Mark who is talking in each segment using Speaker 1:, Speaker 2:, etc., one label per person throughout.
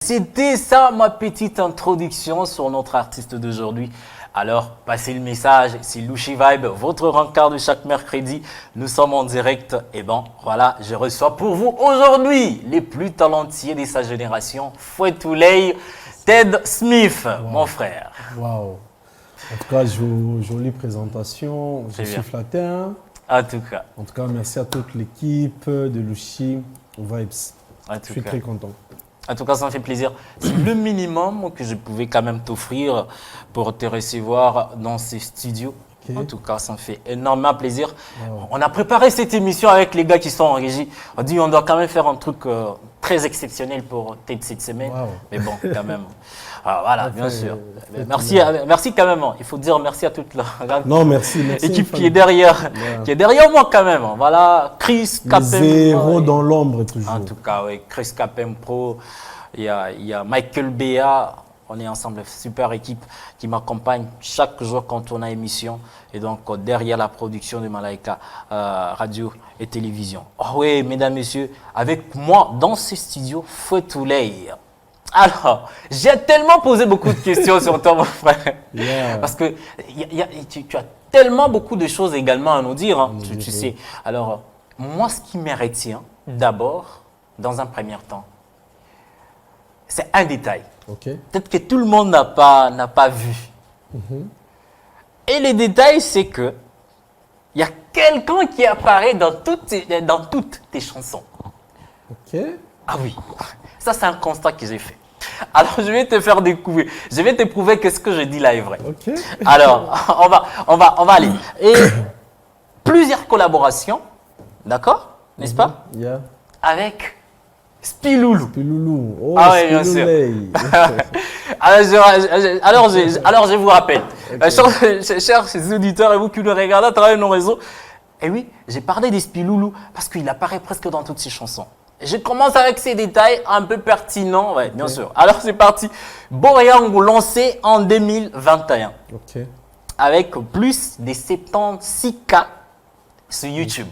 Speaker 1: c'était ça ma petite introduction sur notre artiste d'aujourd'hui. Alors, passez le message, c'est Louchi Vibe, votre rencard de chaque mercredi. Nous sommes en direct. Et bon, voilà, je reçois pour vous aujourd'hui les plus talentueux de sa génération, Fouetoulay, Ted Smith, mon frère.
Speaker 2: Waouh. En tout cas, jolie présentation. Je suis flatté. Hein.
Speaker 1: En tout cas,
Speaker 2: merci à toute l'équipe de Louchi Vibes. Je suis très content.
Speaker 1: En tout cas, ça me fait plaisir. C'est le minimum que je pouvais quand même t'offrir pour te recevoir dans ces studios. Okay. En tout cas, ça me fait énormément plaisir. Wow. On a préparé cette émission avec les gars qui sont en régie. On dit on doit quand même faire un truc très exceptionnel pour peut-être cette semaine. Wow. Mais bon, quand même. Alors, voilà, bien sûr. Merci quand même. Il faut dire merci à toute la équipe qui est derrière, qui est derrière moi quand même. Voilà, Chris Capem.
Speaker 2: Zéro dans l'ombre toujours.
Speaker 1: En tout cas, oui, Chris Capem Pro. Il y a Michael Béa. On est ensemble, super équipe qui m'accompagne chaque jour quand on a émission. Et donc, derrière la production de Malaika Radio et Télévision. Oh oui, mesdames, messieurs, avec moi dans ce studio, Fouetoulay. Alors, j'ai tellement posé beaucoup de questions sur toi, mon frère. Yeah. Parce que tu as tellement beaucoup de choses également à nous dire, hein, tu sais. Alors, moi, ce qui me retient, d'abord, dans un premier temps, c'est un détail.
Speaker 2: Okay.
Speaker 1: Peut-être que tout le monde n'a pas vu. Et le détail, c'est que il y a quelqu'un qui apparaît dans toutes tes chansons.
Speaker 2: Ok.
Speaker 1: Ah oui, ça c'est un constat que j'ai fait. Alors je vais te faire découvrir, je vais te prouver que ce que je dis là est vrai.
Speaker 2: Ok.
Speaker 1: Alors on va aller. Et plusieurs collaborations, d'accord, n'est-ce pas?
Speaker 2: Yeah.
Speaker 1: Avec Spiloulou.
Speaker 2: Spiloulou. Oh,
Speaker 1: ah oui, bien sûr. alors je vous rappelle, okay. Chers auditeurs et vous qui nous regardez à travers nos réseaux, et oui, j'ai parlé des Spiloulou parce qu'il apparaît presque dans toutes ses chansons. Je commence avec ces détails un peu pertinents, ouais, okay. Bien sûr. Alors c'est parti. Boréango lancé en 2021.
Speaker 2: Okay.
Speaker 1: Avec plus de 76K sur YouTube.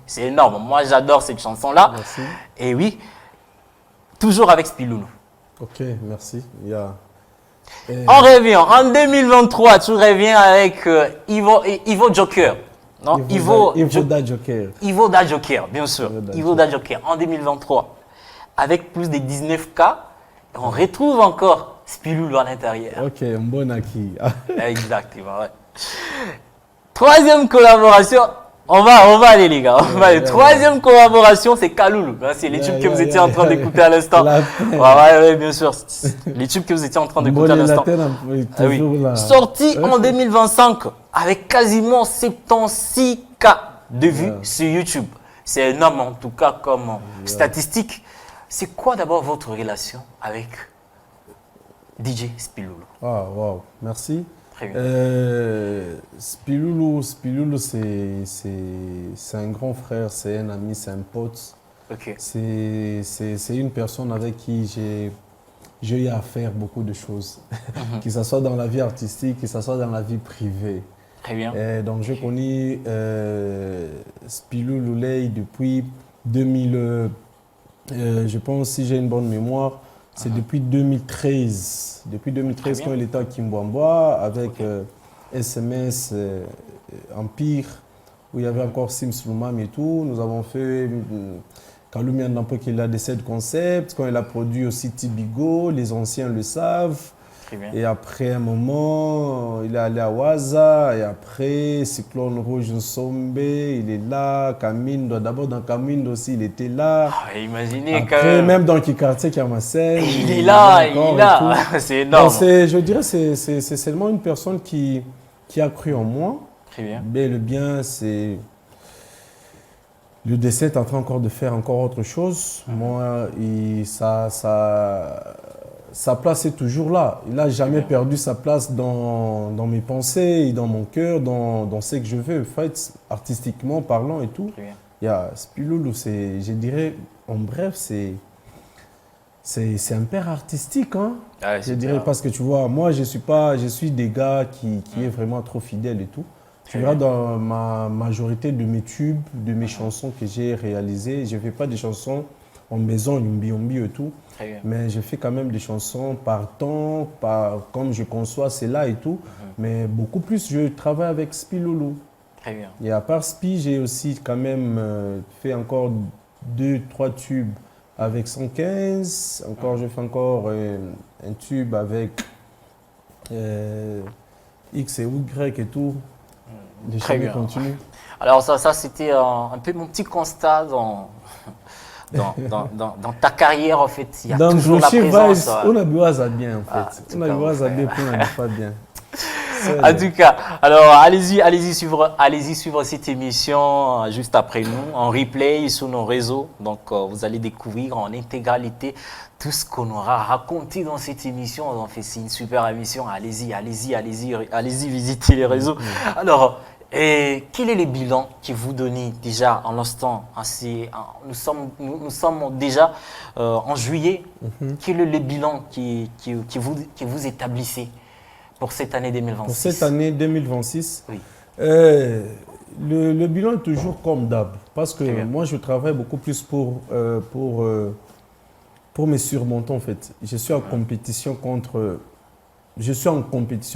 Speaker 1: C'est énorme. Moi, j'adore cette chanson-là.
Speaker 2: Merci.
Speaker 1: Et oui, toujours avec Spiloulou.
Speaker 2: Ok, merci. Yeah.
Speaker 1: On revient. En 2023, tu reviens avec Ivo Joker. Non,
Speaker 2: Ivo Da Joker.
Speaker 1: Ivo Da Joker, bien sûr. Ivo Da Joker en 2023. Avec plus de 19K, on retrouve encore Spiloulou à l'intérieur.
Speaker 2: Ok, un bon acquis.
Speaker 1: Exactement, ouais. Troisième collaboration. On va aller les gars. Troisième collaboration, c'est Kaloulou. C'est les tubes que vous étiez en train d'écouter à l'instant. Ouais, bien sûr. Les tubes que vous étiez en train d'écouter à l'instant. Sorti en 2025 avec quasiment 76K de vues sur YouTube. C'est énorme en tout cas comme statistique. C'est quoi d'abord votre relation avec DJ Spiloulou?
Speaker 2: Ah, wow, merci. Spiloulou, c'est un grand frère, c'est un ami, c'est un pote.
Speaker 1: Okay.
Speaker 2: C'est une personne avec qui j'ai eu à faire beaucoup de choses, que ce soit dans la vie artistique, que ce soit dans la vie privée.
Speaker 1: Très bien.
Speaker 2: Donc je connais Spiloulou depuis 2000, je pense si j'ai une bonne mémoire, c'est depuis 2013. Depuis 2013, quand il était à Kimbwambwa, avec SMS Empire, où il y avait encore Sim Sloumam et tout. Nous avons fait Kaloumi Ndampo qui a des 7 concepts. Quand il a produit aussi Tibigo, les anciens le savent. Et après un moment, il est allé à Waza. Et après, Cyclone Rouge Nsombe, il est là. Kamindo, d'abord dans Kamindo aussi, il était là.
Speaker 1: Ah, imaginez
Speaker 2: après,
Speaker 1: quand
Speaker 2: même dans Kikarté Kiamassel.
Speaker 1: Il est là. C'est énorme.
Speaker 2: Je dirais que c'est seulement une personne qui a cru en moi.
Speaker 1: Très bien.
Speaker 2: Mais le bien, c'est... Le décès est en train encore de faire encore autre chose. Moi, sa place est toujours là. Il n'a jamais perdu sa place dans mes pensées, et dans mon cœur, dans ce que je veux. En fait, artistiquement parlant et tout. Il y a Spiloulou, je dirais, en bref, c'est un père artistique. Hein?
Speaker 1: Ah,
Speaker 2: je dirais parce que tu vois, moi, je suis des gars qui est vraiment trop fidèle et tout. Tu verras dans ma majorité de mes tubes, de mes chansons que j'ai réalisées, je ne fais pas des chansons en maison, Yumbi et tout.
Speaker 1: Très bien.
Speaker 2: Mais je fais quand même des chansons par temps, comme je conçois, c'est là et tout. Mais beaucoup plus, je travaille avec Spiloulou.
Speaker 1: Très bien.
Speaker 2: Et à part Spi, j'ai aussi quand même fait encore 2-3 tubes avec 115. Encore, je fais encore un tube avec X et Y et tout. Les
Speaker 1: Très
Speaker 2: chemins
Speaker 1: bien.
Speaker 2: continuent.
Speaker 1: Alors ça c'était un peu mon petit constat dans ta carrière, en fait. Il y a
Speaker 2: Donc,
Speaker 1: toujours la présence.
Speaker 2: on a besoin ça bien, en
Speaker 1: Ah,
Speaker 2: fait.
Speaker 1: en tout
Speaker 2: On a
Speaker 1: cas,
Speaker 2: besoin ça
Speaker 1: mon
Speaker 2: bien, puis on a pas bien.
Speaker 1: En tout cas, alors allez-y suivre cette émission juste après nous, en replay sur nos réseaux. Donc vous allez découvrir en intégralité tout ce qu'on aura raconté dans cette émission. En fait, c'est une super émission. Allez-y visiter les réseaux. Alors, quel est le bilan que vous donnez déjà en l'instant? Nous sommes déjà en juillet. Quel est le bilan que vous établissez pour cette année 2026?
Speaker 2: Pour cette année 2026,
Speaker 1: oui.
Speaker 2: Le bilan est toujours comme d'hab. Parce que moi, je travaille beaucoup plus pour me surmonter, en fait. Je suis en compétition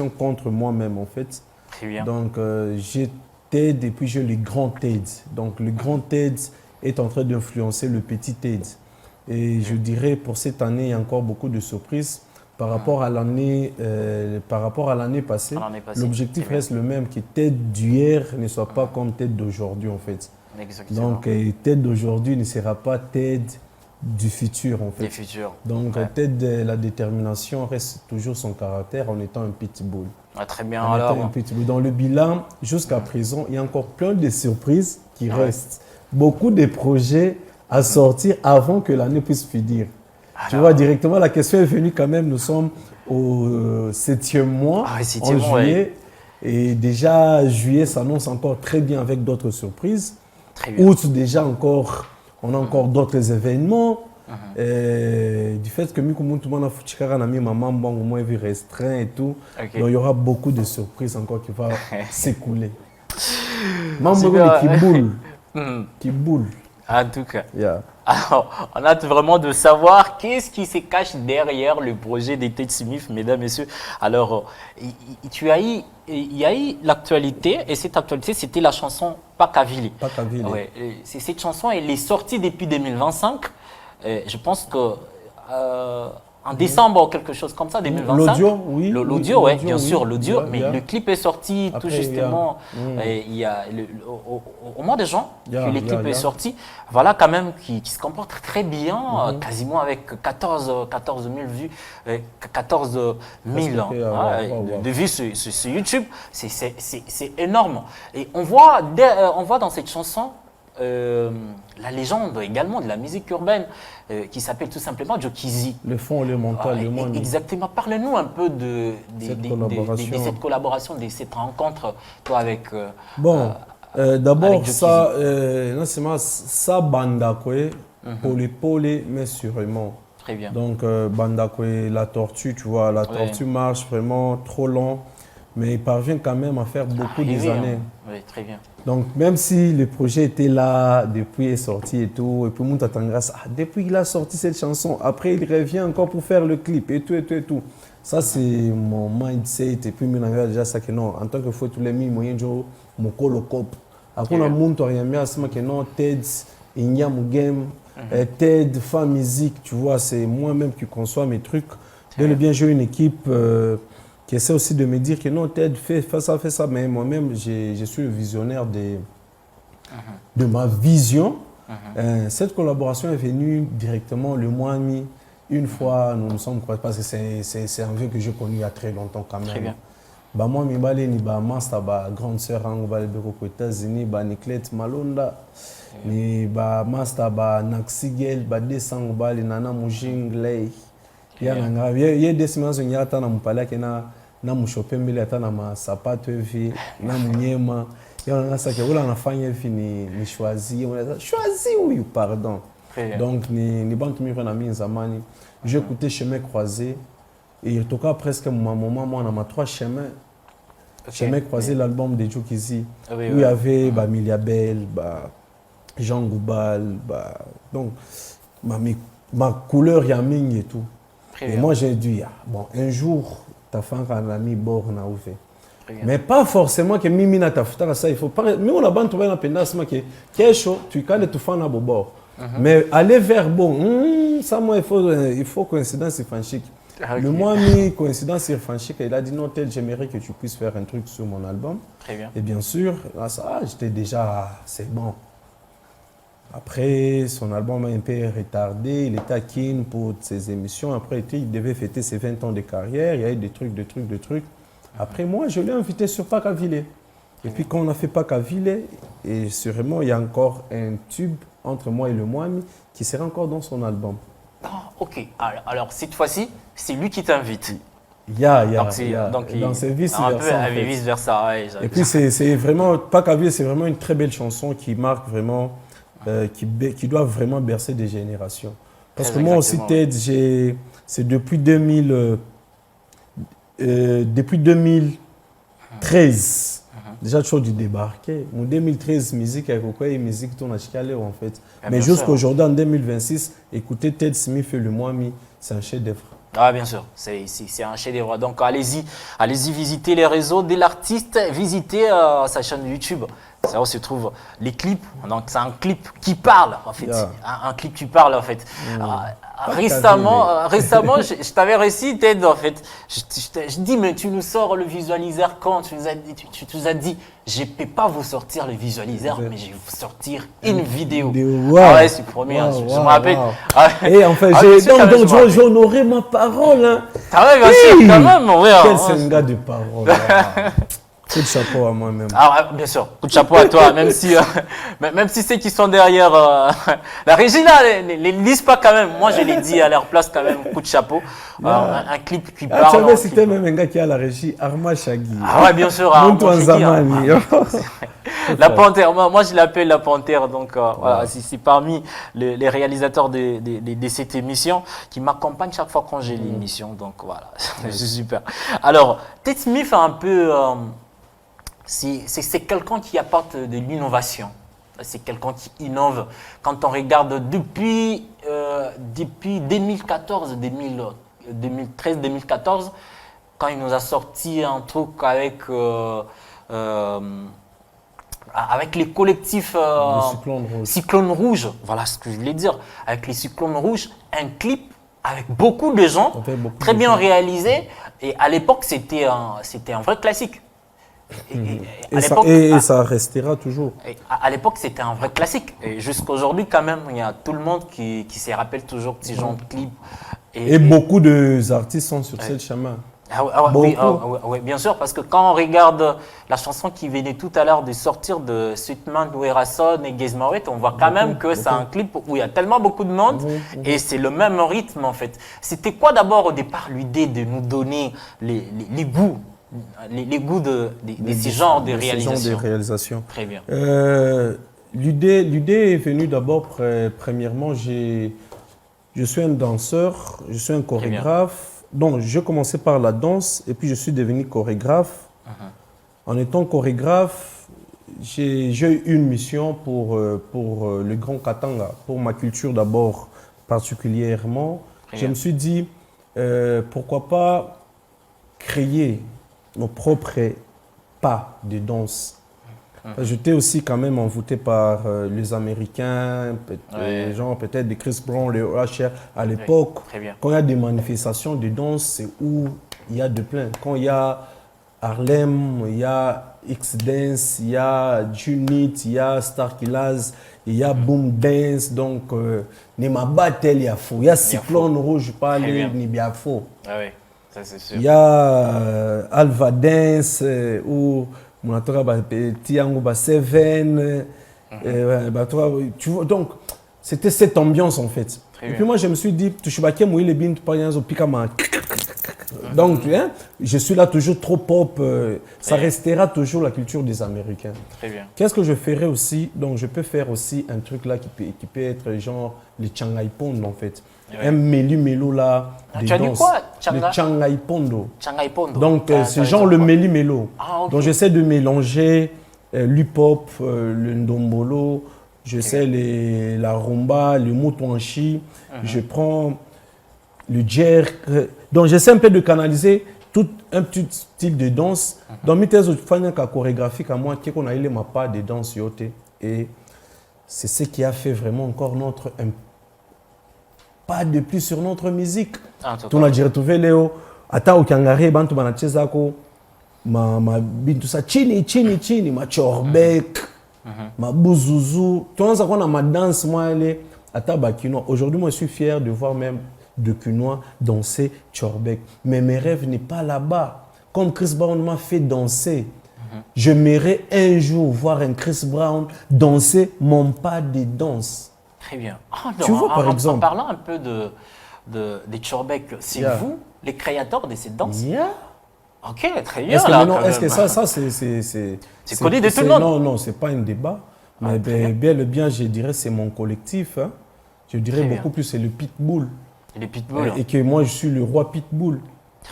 Speaker 2: contre moi-même, en fait.
Speaker 1: Très bien.
Speaker 2: Donc, j'ai TED et puis j'ai le grand TED. Donc, le grand TED est en train d'influencer le petit TED. Et je dirais, pour cette année, il y a encore beaucoup de surprises. Par rapport à l'année passée, l'objectif reste le même, que TED d'hier ne soit pas comme TED d'aujourd'hui, en fait.
Speaker 1: Exactement.
Speaker 2: Donc, TED d'aujourd'hui ne sera pas TED du futur, en fait.
Speaker 1: Du futur.
Speaker 2: Donc, TED, la détermination reste toujours son caractère en étant un pitbull.
Speaker 1: Ah, très bien. Alors,
Speaker 2: dans le bilan, jusqu'à présent, il y a encore plein de surprises qui restent. Beaucoup de projets à sortir avant que l'année puisse finir. Tu vois, directement, la question est venue quand même. Nous sommes au 7e mois, en juillet. Et déjà, juillet s'annonce encore très bien avec d'autres surprises. Août, déjà, on a encore d'autres événements. Du fait que Mikumuntumana Fuchikara n'a mis maman, bon, au moins, restreint et tout. Donc, il y aura beaucoup de surprises encore qui vont s'écouler. Maman, qui boule.
Speaker 1: En tout cas.
Speaker 2: Yeah.
Speaker 1: Alors, on a hâte vraiment de savoir qu'est-ce qui se cache derrière le projet des Ted Smith, mesdames, messieurs. Alors, il y a eu l'actualité, et cette actualité, c'était la chanson Pakavili.
Speaker 2: Pakavili.
Speaker 1: Ouais, cette chanson, elle est sortie depuis 2025. Je pense que en décembre, quelque chose comme ça, 2025.
Speaker 2: L'audio, oui.
Speaker 1: L'audio, oui, bien sûr, l'audio. Mais le clip est sorti tout justement il y a au mois de juin que le clip est sorti. Voilà, quand même, qui se comporte très bien, quasiment avec 14 000 vues, 14 000 de vues sur YouTube. C'est énorme. Et on voit dans cette chanson la légende également de la musique urbaine qui s'appelle tout simplement Joe Kizzy.
Speaker 2: Le fond, le mental, le monde.
Speaker 1: Exactement. Parle-nous un peu de cette collaboration, de cette rencontre, toi, avec.
Speaker 2: D'abord, ça, Bandakwe, Pole, mais sûrement.
Speaker 1: Très bien.
Speaker 2: Donc, Bandakwe, la tortue, tu vois, la tortue marche vraiment trop long, mais il parvient quand même à faire beaucoup des années.
Speaker 1: Oui, très bien.
Speaker 2: Donc, même si le projet était là, depuis il est sorti et tout, et puis Moutatangas, depuis qu'il a sorti cette chanson, après il revient encore pour faire le clip et tout. Ça, c'est mon mindset. Et puis, je déjà ça que non, en tant que faut tous les moyens, mon colocop. Après, on a monté rien mieux à ce que non, TED, il y a mon game, TED, fan musique, tu vois, c'est moi-même qui conçois mes trucs. Bien, j'ai une équipe qui essaie aussi de me dire que non, TED, fais ça, mais moi-même, je suis le visionnaire de ma vision. Cette collaboration est venue directement le mois et demi. Une fois, nous nous sommes croisés, parce que c'est un vieux que j'ai connu il y a très longtemps quand même.
Speaker 1: Très bien.
Speaker 2: Moi, je suis master, grande sœur, aux États-Unis, Nicolette Malonda, master, Naxigel, descend, Nana Mujinglei. Il y a des semaines où il y a un palais qui na mushope mbele ata na masapato hivi na mnyema yana sasa kula anafanya hivi ni choisi oui pardon. Donc ni bantu mimi na mimi zamani j'ai écouté Chemin Croisé et il toka presque moment moi on a 3 chemins. Chemin Croisé, l'album de Joe Kizzy où il y avait Miliabel, Jean Goubal, donc ma couleur Yaming et tout.
Speaker 1: Très
Speaker 2: Et
Speaker 1: bien.
Speaker 2: moi, j'ai dit, bon, un jour, ta femme a mis bord na ouvert. Mais pas forcément que Mimi n'a ta foutre ça, il faut pas. Mais on a bien trouvé un pénasme qui est chaud, tu connais tout fan à bord. Mais aller vers bon, ça, moi, il faut coïncidence irfanchique.
Speaker 1: Ah, ok.
Speaker 2: Le mois mi coïncidence irfanchique, il a dit non, tel, j'aimerais que tu puisses faire un truc sur mon album.
Speaker 1: Très bien.
Speaker 2: Et bien sûr, là, ça, j'étais déjà, c'est bon. Après, son album a un peu retardé, il était à Kin pour ses émissions. Après, il devait fêter ses 20 ans de carrière, il y a eu des trucs. Après, moi, je l'ai invité sur Pacaville. Et puis, quand on a fait Pacaville, et sûrement, il y a encore un tube entre moi et le Moami qui sera encore dans son album.
Speaker 1: Ah, ok. Alors, cette fois-ci, c'est lui qui t'invite.
Speaker 2: Il y a,
Speaker 1: Donc,
Speaker 2: dans ses vice-versa.
Speaker 1: Un peu
Speaker 2: en fait.
Speaker 1: vice-versa. Ouais,
Speaker 2: Et puis, c'est vraiment, Pacaville, c'est vraiment une très belle chanson qui marque vraiment, qui doit vraiment bercer des générations. Parce
Speaker 1: Très
Speaker 2: que moi aussi,
Speaker 1: exactement,
Speaker 2: Ted, c'est depuis 2013. Déjà, toujours du débarqué. En 2013, musique avec quoi musique tourne à Chicago en fait.
Speaker 1: Ah,
Speaker 2: Mais
Speaker 1: bien
Speaker 2: jusqu'à
Speaker 1: sûr.
Speaker 2: aujourd'hui, en 2026, écoutez Ted Smith et le Moami, c'est un chef-d'œuvre.
Speaker 1: Ah, bien sûr, c'est un chef-d'œuvre. Donc, allez-y visiter les réseaux de l'artiste, visitez sa chaîne YouTube. Ça où se trouvent les clips. Donc, c'est un clip qui parle, en fait.
Speaker 2: Yeah.
Speaker 1: Un clip qui parle, en fait. Récemment, je t'avais réussi, Ted, en fait. Je dis, mais tu nous sors le visualiseur quand? Tu nous as dit, je ne peux pas vous sortir le visualiseur, mais je vais vous sortir une vidéo.
Speaker 2: Wow.
Speaker 1: Ah ouais, c'est promis, hein, je me rappelle.
Speaker 2: Wow.
Speaker 1: Ah,
Speaker 2: Et en fait,
Speaker 1: bien sûr, quand même, je me rappelle.
Speaker 2: j'ai honoré ma parole. Hein.
Speaker 1: Ah ouais, bien sûr, quand même, ouais.
Speaker 2: Quel c'est un gars de parole. Coup de chapeau à moi-même.
Speaker 1: Ah, ouais, bien sûr, coup de chapeau à toi, même si ceux qui sont derrière la régie là, les lisent pas quand même. Moi, je l'ai dit à leur place quand même, coup de chapeau. Un clip qui
Speaker 2: Tu
Speaker 1: parle.
Speaker 2: avais cité même un gars qui a la régie, Arma Chagui.
Speaker 1: Ah ouais, bien sûr.
Speaker 2: Monto Zamani.
Speaker 1: La Panthère, moi je l'appelle la Panthère, donc voilà, c'est parmi les réalisateurs de cette émission qui m'accompagne chaque fois quand j'ai l'émission, donc voilà, c'est super. Alors, Ted Smith a un peu, c'est quelqu'un qui apporte de l'innovation, c'est quelqu'un qui innove. Quand on regarde depuis 2014, 2013, 2014, quand il nous a sorti un truc avec les collectifs Cyclone Rouge, voilà ce que je voulais dire, avec les Cyclones Rouges, un clip avec beaucoup de gens, très bien réalisé, et à l'époque c'était un vrai classique.
Speaker 2: Et ça restera toujours.
Speaker 1: À l'époque c'était un vrai classique, et jusqu'aujourd'hui quand même, il y a tout le monde qui se rappelle toujours de ce genre de clip.
Speaker 2: Et beaucoup d'artistes sont sur ce chemin.
Speaker 1: Oui, bien sûr, parce que quand on regarde la chanson qui venait tout à l'heure de sortir de Sweetman, Werason et Gizmawet, on voit quand même que c'est un clip où il y a tellement beaucoup de monde et c'est le même rythme en fait. C'était quoi d'abord au départ l'idée de nous donner les goûts de ces genres de réalisation? Très bien.
Speaker 2: L'idée est venue d'abord, premièrement, je suis un danseur, je suis un chorégraphe. Donc, j'ai commencé par la danse et puis je suis devenu chorégraphe. En étant chorégraphe, j'ai eu une mission pour le Grand Katanga, pour ma culture d'abord particulièrement. Je me suis dit, pourquoi pas créer nos propres pas de danse. J'étais aussi quand même envoûté par les Américains, genre peut-être des Chris Brown, les Usher. À l'époque, quand il y a des manifestations de danse, c'est où il y a de plein. Quand il y a Harlem, il y a X-Dance, il y a Junit, il y a Star Killers, il y a Boom Dance. Donc, Nema Battle, il y a faux. Il y a Cyclone Rouge, pas les Nibiafo.
Speaker 1: Ah oui, ça c'est sûr.
Speaker 2: Il y a Alva Dance, ou mon Tiango Seven, tu vois, donc c'était cette ambiance en fait. Et puis moi je me suis dit, donc je suis là toujours trop pop, ça restera toujours la culture des Américains.
Speaker 1: Très bien.
Speaker 2: Qu'est-ce que je ferai aussi? Donc je peux faire aussi un truc là qui peut être genre le Changaipondo en fait. Un méli-mélo là.
Speaker 1: Tu as dit quoi?
Speaker 2: Le Changaipondo.
Speaker 1: Changaipondo.
Speaker 2: Donc c'est genre le méli-mélo.
Speaker 1: Ah, okay.
Speaker 2: Donc j'essaie de mélanger l'hip-hop, le ndombolo, je sais la rumba, le mutwanshi, je prends le jerk. Donc, j'essaie un peu de canaliser tout un petit style de danse. Dans mes thèses, je fais une chorégraphie à moi, qu'on a eu ma part de danse. Et c'est ce qui a fait vraiment encore un pas de plus sur notre musique. Tu as déjà retrouvé Léo. Attends, au Kangare, Bantu Banachezako, ma bintu sa chini, ma chorbek, ma bouzouzou. Tu vois, on a ma danse, moi, elle est à Tabakino. Aujourd'hui, moi, je suis fier de voir même de Kunois danser chorbek. Mais mes rêves n'est pas là-bas. Comme Chris Brown m'a fait danser, j'aimerais un jour voir un Chris Brown danser mon pas de danse.
Speaker 1: Très bien.
Speaker 2: Tu vois, par exemple.
Speaker 1: En parlant un peu des chorbek, c'est vous les créateurs de cette danse? Ok, très bien.
Speaker 2: Est-ce que ça c'est
Speaker 1: connu de tout le monde?
Speaker 2: Non, c'est pas un débat. Mais bien le bien, je dirais, c'est mon collectif. Hein. Je dirais beaucoup plus, c'est le Pitbull.
Speaker 1: Le Pitbull.
Speaker 2: Et que moi, je suis le roi Pitbull.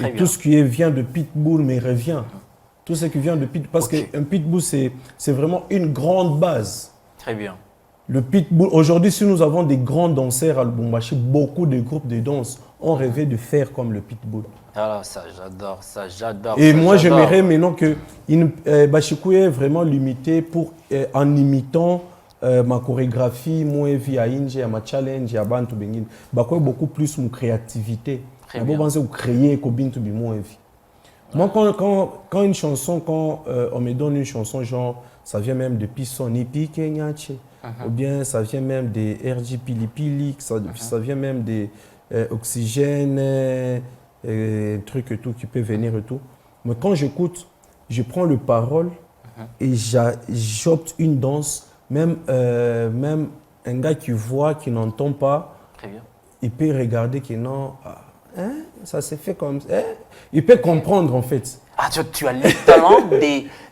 Speaker 2: Et tout ce qui vient de Pitbull me revient. Tout ce qui vient de Pitbull. Parce qu'un Pitbull, c'est vraiment une grande base.
Speaker 1: Très bien.
Speaker 2: Le Pitbull, aujourd'hui, si nous avons des grands danseurs à Lubumbashi, beaucoup de groupes de danse ont rêvé de faire comme le Pitbull.
Speaker 1: Alors ça, j'adore.
Speaker 2: Et moi, j'aimerais maintenant que Bashikoué est vraiment limité en imitant ma chorégraphie, moi, via Inge, ma challenge, à Bantu Bengin. Bakoué beaucoup plus mon créativité.
Speaker 1: Très bien.
Speaker 2: Vous créer Kobintu Bimo Evi. Moi, quand une chanson, quand on me donne une chanson, genre, ça vient même de Pisoni Pikenyache. Ou bien ça vient même des RG Pili Pili, ça vient même des oxygènes, trucs et tout qui peut venir et tout. Mais quand j'écoute, je prends le parole et j'opte une danse. Même un gars qui voit, qui n'entend pas, il peut regarder que non, ça s'est fait comme ça. Il peut comprendre en fait.
Speaker 1: Ah, tu as le talent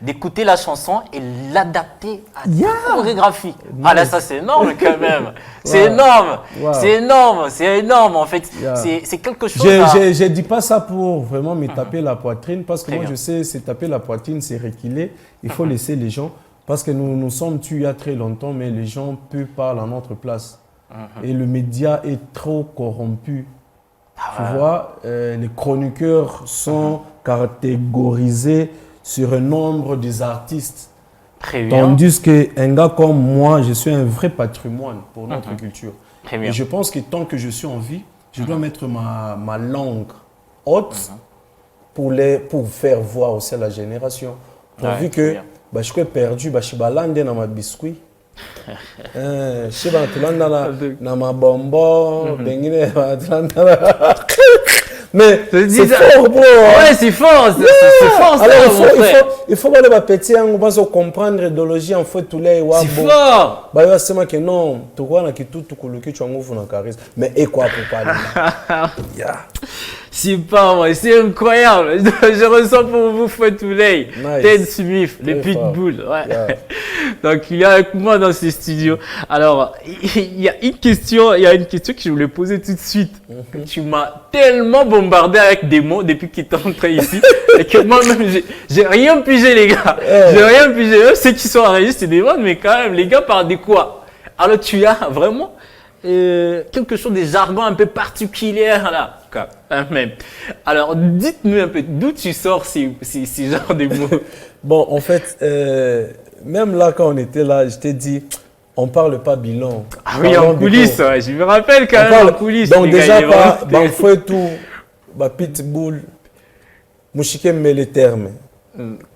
Speaker 1: d'écouter la chanson et l'adapter à ta chorégraphie. Ah là, ça c'est énorme quand même. C'est énorme. C'est énorme en fait. C'est quelque chose.
Speaker 2: Je ne dis pas ça pour vraiment me taper la poitrine parce que moi je sais, c'est taper la poitrine, c'est reculer. Il faut laisser les gens parce que nous sommes tués il y a très longtemps, mais les gens peuvent parler à notre place. Et le média est trop corrompu. Tu vois, les chroniqueurs sont catégorisés sur un nombre des artistes.
Speaker 1: Très bien.
Speaker 2: Tandis qu'un gars comme moi, je suis un vrai patrimoine pour notre culture. Très bien. Et je pense que tant que je suis en vie, je dois mettre ma langue haute pour faire voir aussi à la génération. Pourvu que je suis perdu, je suis balandé dans ma biscuit. Je suis dans ma bonbon, mais c'est fort, bro.
Speaker 1: Ouais, c'est fort. C'est fort,
Speaker 2: alors, il faut que les petits comprendre l'idéologie en fait tous les
Speaker 1: c'est fort.
Speaker 2: Bah c'est moi que non, tu vois que tout coloqué tu as un na charisme, mais et quoi pour parler.
Speaker 1: C'est pas moi, c'est incroyable. Je ressens pour vous Fouetoulay, Ted Smith, le Pitbull. Ouais. Donc il est avec moi dans ce studio. Alors il y a une question que je voulais poser tout de suite. Tu m'as tellement bombardé avec des mots depuis qu'il est entré ici et que moi-même j'ai rien pigé les gars. J'ai rien pigé. Eux, ceux qui sont enregistrés, c'est des mots, mais quand même les gars parlent de quoi? Alors tu as vraiment quelque chose de jargon un peu particulier là. Même. Alors, dites-nous un peu d'où tu sors ces genres de mots.
Speaker 2: Bon, en fait, même là, quand on était là, je t'ai dit, on ne parle pas bilan.
Speaker 1: Ah oui, en coulisses, ouais, je me rappelle quand même en coulisses.
Speaker 2: Donc, déjà, Fouetou, Pitbull, Mouchiké met les termes.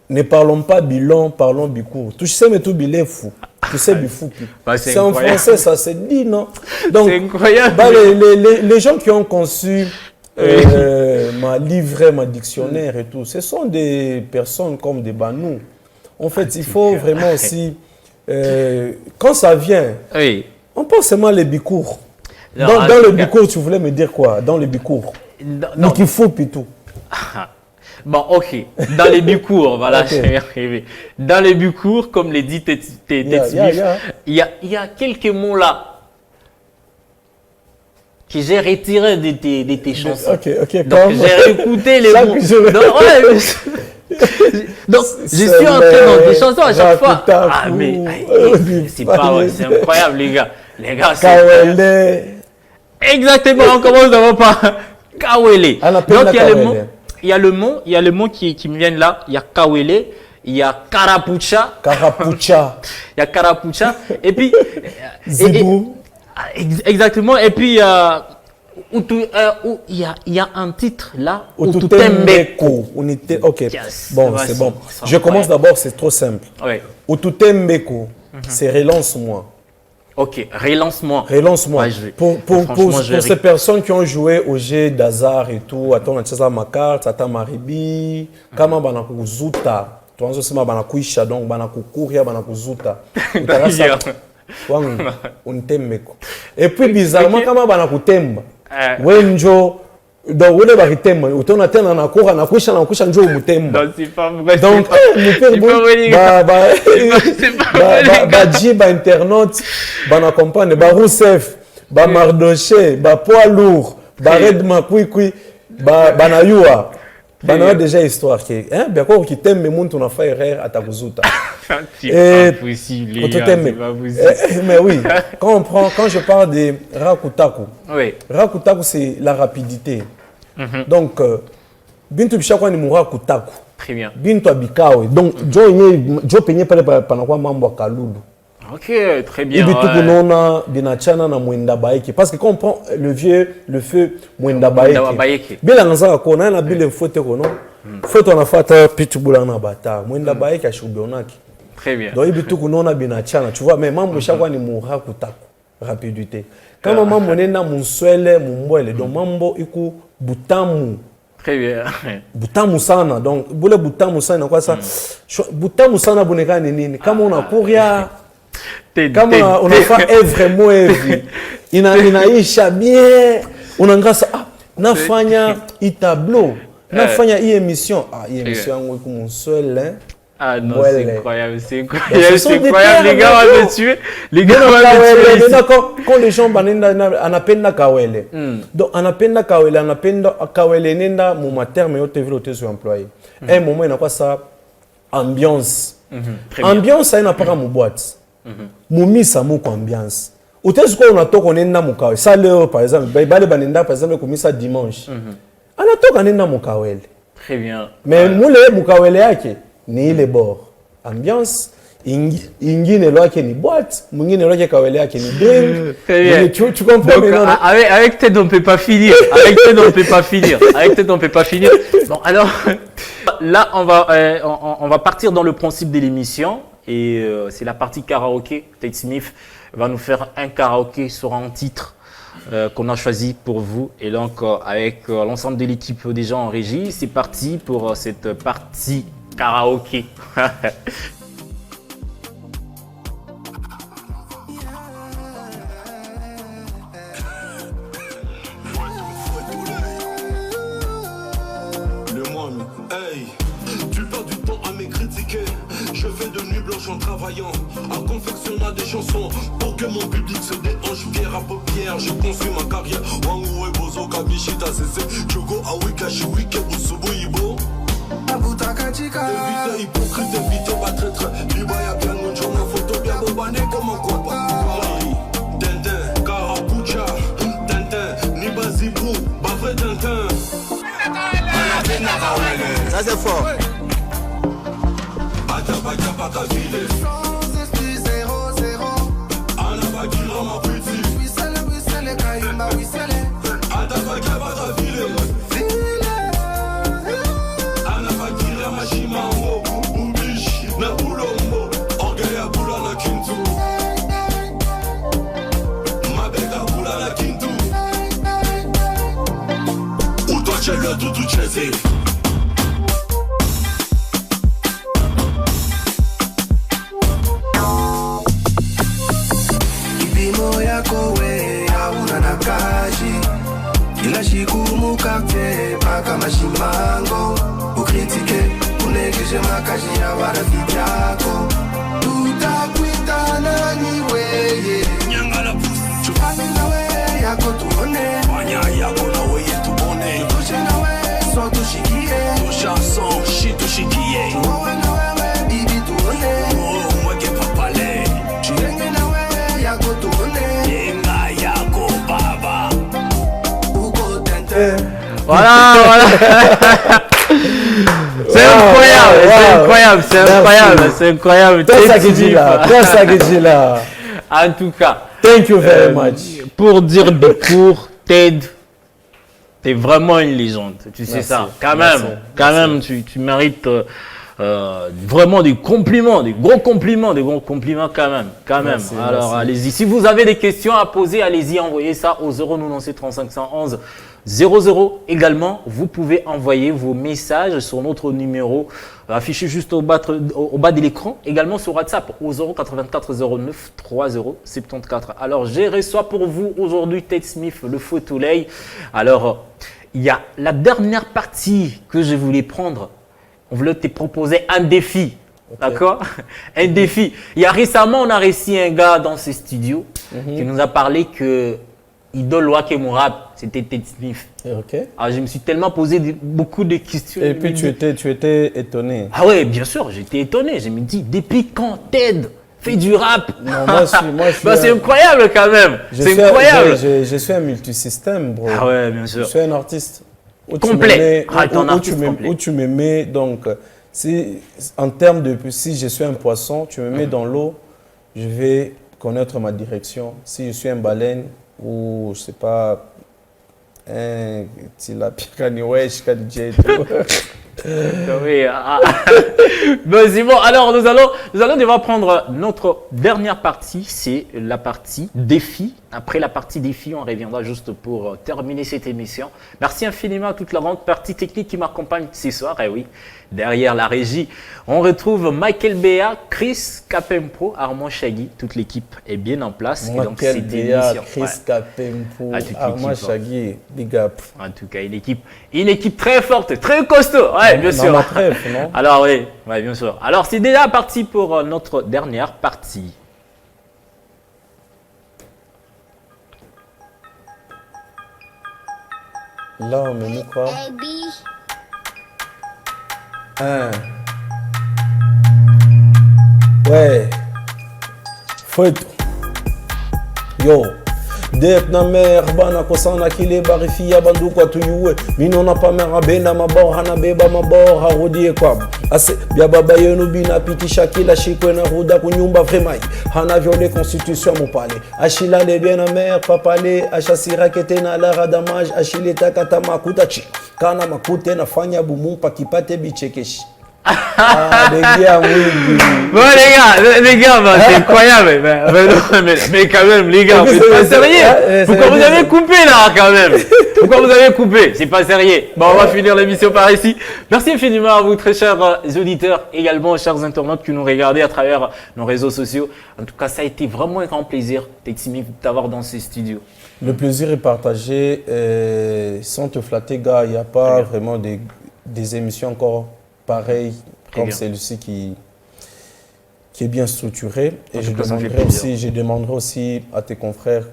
Speaker 2: Ne parlons pas bilan, parlons bicourt. Tu sais, mais tout bilan fou. Tu sais, bifou. C'est en français, ça se dit, non? Donc,
Speaker 1: c'est incroyable.
Speaker 2: Les gens qui ont conçu ma livret, ma dictionnaire et tout, ce sont des personnes comme des banous. En fait, il faut vraiment aussi, quand ça vient, on pense seulement les bicours. Dans le bicourt, tu voulais me dire quoi? Dans le bicourt? Donc, il faut plutôt.
Speaker 1: Bon, ok. Dans les bicours, voilà, je vais y arriver. Dans les bicours, comme les dit Ted Smith, il y a quelques mots là que j'ai retirés de tes chansons.
Speaker 2: Ok.
Speaker 1: Donc, j'ai réécouté les mots. Donc, je suis entré dans des chansons à chaque fois. Ah, mais c'est pas vrai, c'est incroyable, les gars. Les gars,
Speaker 2: Kawele.
Speaker 1: Exactement, on commence d'abord par Kawele. Donc, il y a le mot qui me viennent là. Il y a Kawele, il y a Karapucha.
Speaker 2: Karapucha.
Speaker 1: Il y a Karapucha. Et puis.
Speaker 2: Zibou.
Speaker 1: Exactement. Et puis, il y a un titre là.
Speaker 2: Ututembeko. Ok.
Speaker 1: Yes.
Speaker 2: Bon, c'est bon. Je commence d'abord, c'est trop simple.
Speaker 1: Oui.
Speaker 2: Ututembeko, c'est relance-moi.
Speaker 1: Ok, relance-moi.
Speaker 2: Relance-moi.
Speaker 1: Ouais,
Speaker 2: pour ces personnes qui ont joué au jeu d'hasard et tout, attends, on a ma carte, attends, Maribi, comment on a zuta, tu vois, c'est ma banakuisha, donc banakouria, banakuzuta. On t'aime. Et puis bizarrement, comment banakutemba, wenjo. Donc, on est baritem, on a tellement na cour, na couche, njo mutemba.
Speaker 1: Non, c'est pas vrai.
Speaker 2: Donc, Badji, internaute, na compagne, Rousseff, Mardoché, poids lourd, Red Makoui, na Yua. Bana déjà histoire qui bien quoi qui t'aime mais moun ton affaire erreur à ta kuzuta.
Speaker 1: C'est pas possible les gars, c'est pas possible.
Speaker 2: Mais oui, quand je parle de Rakutaku.
Speaker 1: Oui.
Speaker 2: Rakutaku c'est la rapidité. Donc bintu bishakwa ni Murakutaku.
Speaker 1: Très bien.
Speaker 2: Bintu abikawe. Donc jo penye pale pana kwa mambo kalulu.
Speaker 1: Ok, très bien.
Speaker 2: Ibitu kunona binachana na mwenda baiki parce que quand on prend le feu mwenda baiki. Bila nganza kona na bile fote kono. Foto na fata pitbull na bata. Mwenda baiki ashubionaki.
Speaker 1: Très bien.
Speaker 2: Donc ibitu kunona binachana, tu vois mais mambo shakwa ni Murakutaku. Rapidité. Quand mambo nenda muswele mumbwele donc mambo iku butamu.
Speaker 1: Très bien.
Speaker 2: Butamu sana. Donc bule butamu sana kwa ça. Butamu sana boneka nini? Kama unakuria kama unafaa vraiment hivi inaisha bien unangasa nafanya i tableau nafanya hii émission hii émission yangu iko mswele
Speaker 1: non c'est incroyable c'est incroyable les gars vont me tuer les gars vont me tuer
Speaker 2: quand les gens anapenda kawele donc anapenda kawele nenda mu terme yote vile utezo employé un moment inakuwa ça ambiance ambiance haina paka mu boîte mumisa muko ambiance utezi kwa unatoka unaenda mukawe ça leo par exemple bale banenda par exemple kumisa dimanche anatoka nenda mukawele
Speaker 1: très bien
Speaker 2: mais mule mukawele yake ni ile bord ambiance ingine lwake ni boîte mwingine lwake kawele yake ni drink tu comprends
Speaker 1: donc, avec tête on peut pas finir avec tête on peut pas finir avec tête on peut pas finir bon alors là on va partir dans le principe de l'émission. Et c'est la partie karaoké. Tate Smith va nous faire un karaoké sur un titre qu'on a choisi pour vous. Et donc, avec l'ensemble de l'équipe des gens en régie, c'est parti pour cette partie karaoké.
Speaker 3: Je fais de nuit blanche en travaillant, en confectionnant des chansons pour que mon public se déhanche. Pierre à paupières, je construis ma carrière. Wangu et Bozo, Kabishita, Sese, Chogo, Awika, Shiwike, Usubu, Ibo. Évitez hypocrite, évitez pas traître. Libaya, bien, on joue ma photo, bien, bobané, comme un quoi. Tintin, Karapucha, Tintin, Nibazibou, Bafre Tintin.
Speaker 4: Ça c'est fort.
Speaker 3: Sans esprit 0-0. Anabakira ma petite.
Speaker 4: Wissele, Kaima, wissele.
Speaker 3: Atabaka bata vile. Anabakira ma shimango. Ubish na bulombo. Orgaya bula na kintu. Mabeka bula na kintu. Ou toi tu le tout chésé.
Speaker 4: Kila siku mukate paka mashimango ukritike unegeze makazi ya marafiki yako tutakuita nani weye
Speaker 3: Nyangala pusi
Speaker 4: tufanye nawe yako tuone
Speaker 3: Wanya yako na weye tubone
Speaker 4: tutoshe nawe so tushikie
Speaker 3: Tosha son shi tushikie
Speaker 1: Voilà, voilà. C'est incroyable, c'est incroyable, c'est incroyable, c'est incroyable.
Speaker 2: Toi, ça que dis là. Toi, ça que dis là.
Speaker 1: En tout cas,
Speaker 2: Thank you very much.
Speaker 1: pour dire du court, Ted, t'es vraiment une légende. Tu sais
Speaker 2: Merci,
Speaker 1: ça. Quand
Speaker 2: merci,
Speaker 1: même, quand même, tu mérites vraiment des compliments, des gros compliments quand même.
Speaker 2: Merci,
Speaker 1: Alors,
Speaker 2: merci.
Speaker 1: allez-y. Si vous avez des questions à poser, allez-y, envoyez ça au 097 35 111 00. Également, vous pouvez envoyer vos messages sur notre numéro affiché juste au bas de l'écran. Également sur WhatsApp au 084 09 30 74. Alors, j'ai reçu pour vous aujourd'hui Ted Smith, le Fotolay. Alors, il y a la dernière partie que je voulais prendre. On voulait te proposer un défi. Okay. D'accord? Un défi. Il y a récemment, on a reçu un gars dans ce studio qui nous a parlé que idole Wake Mourab, c'était Ted Smith.
Speaker 2: Okay.
Speaker 1: Alors, je me suis tellement posé beaucoup de questions.
Speaker 2: Et puis tu étais étonné.
Speaker 1: Ah ouais, bien sûr, j'étais étonné. Je me dis, depuis quand Ted fait du rap?
Speaker 2: Non, moi, je suis
Speaker 1: bah, c'est incroyable quand même. C'est incroyable.
Speaker 2: Je suis un multisystème, bro.
Speaker 1: Ah ouais, bien sûr.
Speaker 2: Je suis un artiste.
Speaker 1: Complet.
Speaker 2: Où tu me mets, donc, si, en termes de, si je suis un poisson, tu me mets dans l'eau, je vais connaître ma direction. Si je suis un baleine ou, je sais pas, un tilapia,
Speaker 1: oui, bon, c'est bon. Alors, nous allons devoir prendre notre dernière partie, c'est la partie défi. Après la partie défi, on reviendra juste pour terminer cette émission. Merci infiniment à toute la grande partie technique qui m'accompagne ce soir. Et oui, derrière la régie, on retrouve Michael Béa, Chris Capempo, Armand Chagui. Toute l'équipe est bien en place.
Speaker 2: Michael Béa, Chris Capempo, Armand Chagui, big up.
Speaker 1: En tout cas, une équipe très forte, très costaud. Ouais, bien sûr.
Speaker 2: Trèfle, non?
Speaker 1: Alors oui, ouais, bien sûr. Alors c'est déjà parti pour notre dernière partie.
Speaker 2: Là, on me met quoi? Ouais. Fouet. Yo. Dep na mer bana kosana kile barifi ya bandu kwa tuyuwe mino na pamera bena mabor hana beba mabor harudie kwa ase bya baba yenu bina pitisha kila shikwe na ruda kunyumba vremai hana violé constitution mon palais achila le bien na mer papale achasira kete na lara damage achile takata makutachi kana makute na fanya bumumpa kipate bichekeshi. Ah, les gars, oui.
Speaker 1: Bon, les gars, bah, c'est incroyable. Mais quand même, les gars, c'est pas sérieux. Pourquoi vous avez coupé là, quand même? Pourquoi vous avez coupé? C'est pas sérieux. Bon, on va finir l'émission par ici. Merci infiniment à vous, très chers auditeurs, également chers internautes qui nous regardez à travers nos réseaux sociaux. En tout cas, ça a été vraiment un grand plaisir, Ted Smith, de t'avoir dans ces studios.
Speaker 2: Le plaisir est partagé. Sans te flatter, gars, il n'y a pas vraiment des émissions encore pareil comme celui-ci qui est bien structuré. Et je demanderai aussi à tes confrères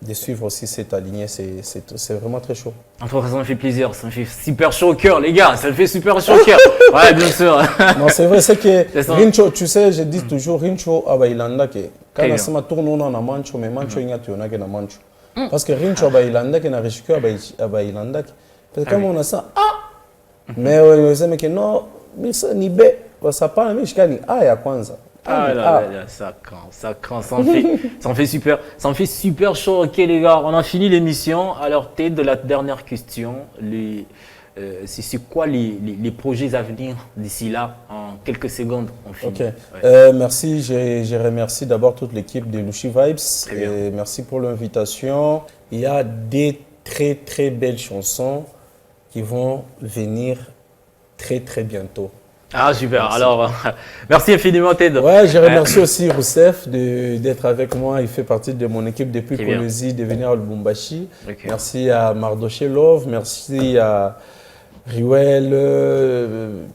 Speaker 2: de suivre aussi cette lignée. C'est vraiment très chaud.
Speaker 1: En tout cas, ça me fait plaisir. Ça me fait super chaud au cœur, les gars. Ça me fait super chaud au cœur. Ouais, bien sûr.
Speaker 2: Non, c'est vrai, c'est que Rincho, tu sais, je dis toujours Rincho Abailanda que quand on a tourné on a mancho, mais mancho il y a na mancho. Parce que Rincho Abailanda qui n'a réussi Abailanda. Parce que comme on a ça, mais ouais, que non, mais ça ni bé, ça parle mais jusqu'à ni ya kwanza.
Speaker 1: Ah là, ça craint, ça en fait super chaud. Ok les gars, on a fini l'émission. Alors Ted, de la dernière question, c'est quoi les projets à venir d'ici là? En quelques secondes, on finit.
Speaker 2: Ok, ouais. Merci, je remercie d'abord toute l'équipe de Lushi Vibes. Et merci pour l'invitation. Il y a des très belles chansons qui vont venir très bientôt.
Speaker 1: Ah super, merci. Alors merci infiniment Ted.
Speaker 2: Ouais, je remercie aussi Roussef d'être avec moi, il fait partie de mon équipe depuis Colosie de venir à Lubumbashi. Okay. Merci à Mardoché Love, merci à Riwel,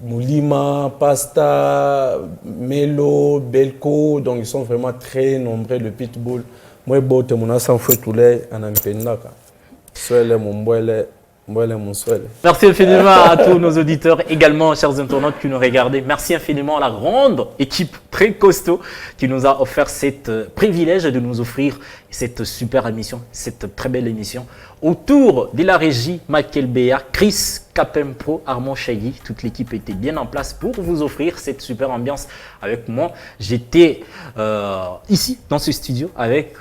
Speaker 2: Moulima, Pasta, Melo, Belko, donc ils sont vraiment très nombreux, le Pitbull. Moi, je suis un peu tous les gens. Soit les Mumboile, Voilà mon souhait.
Speaker 1: Merci infiniment à tous nos auditeurs, également chers internautes qui nous regardaient. Merci infiniment à la grande équipe très costaud qui nous a offert cet privilège de nous offrir cette super émission, cette très belle émission. Autour de la régie, Michael Béa, Chris Capempro, Armand Chagui, toute l'équipe était bien en place pour vous offrir cette super ambiance avec moi. J'étais ici dans ce studio avec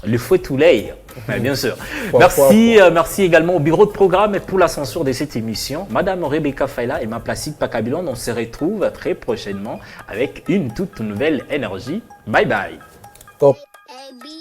Speaker 1: le fouet Toulay, bien sûr. Merci également au bureau de programme et pour la censure de cette émission. Madame Rebecca Faila et ma Placide Pakabilon, on se retrouve très prochainement avec une toute nouvelle énergie. Bye bye.
Speaker 2: Top.
Speaker 5: AB.